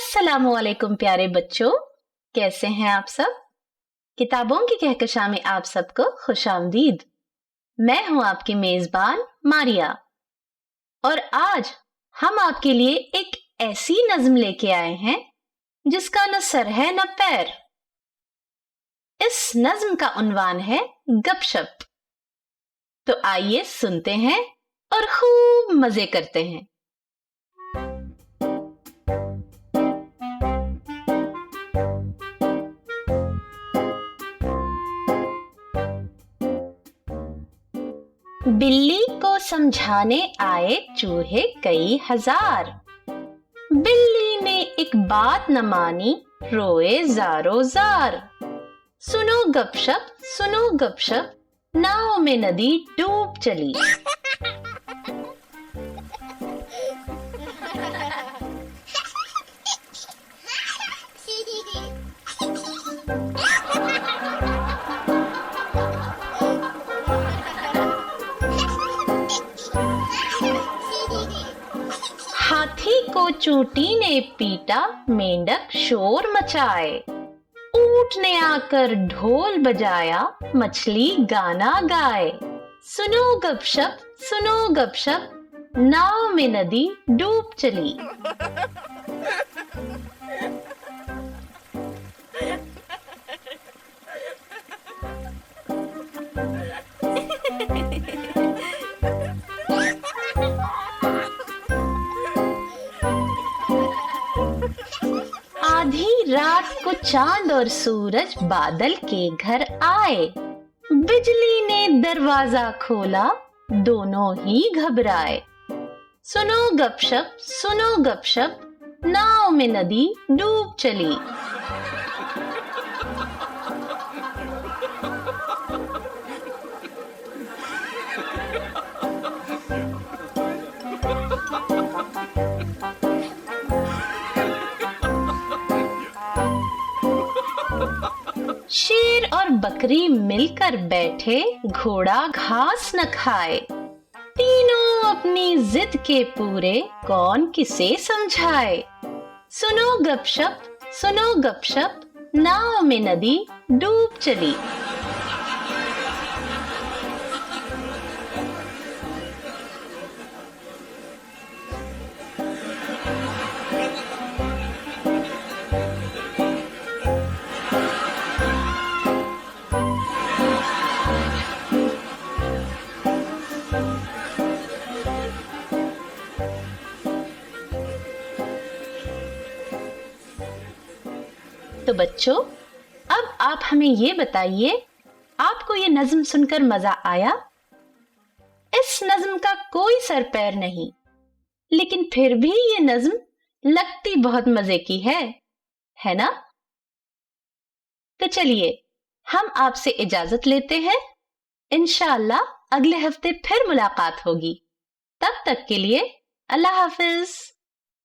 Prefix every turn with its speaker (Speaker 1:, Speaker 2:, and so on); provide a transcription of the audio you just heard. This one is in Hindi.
Speaker 1: अस्सलामुअलैकुम प्यारे बच्चों, कैसे हैं आप सब? किताबों की कहकशां में आप सबको खुशामदीद। मैं हूं आपकी मेजबान मारिया और आज हम आपके लिए एक ऐसी नज्म लेके आए हैं जिसका न सर है न पैर। इस नज्म का उन्वान है गपशप। तो आइए सुनते हैं और खूब मजे करते हैं। बिल्ली को समझाने आए चूहे कई हजार। बिल्ली ने एक बात न मानी, रोए जारो जार। सुनो गपशप, नाव में नदी डूब चली। हाथी को चूटी ने पीटा, मेंढक शोर मचाए। ऊंट ने आकर ढोल बजाया, मछली गाना गाए। सुनो गपशप, नाव में नदी डूब चली। आधी रात को चांद और सूरज बादल के घर आए। बिजली ने दरवाजा खोला, दोनों ही घबराए। सुनो गपशप, नाव में नदी डूब चली। शेर और बकरी मिलकर बैठे, घोड़ा घास न खाए। तीनों अपनी जिद के पूरे, कौन किसे समझाए। सुनो गपशप, नाव में नदी डूब चली। तो बच्चों, अब आप हमें ये बताइए, आपको ये नज्म सुनकर मजा आया? इस नज्म का कोई सर पैर नहीं, लेकिन फिर भी ये नज्म लगती बहुत मजे की है ना? तो चलिए हम आपसे इजाजत लेते हैं। इंशाअल्लाह अगले हफ्ते फिर मुलाकात होगी। तब तक के लिए अल्लाह हाफिज।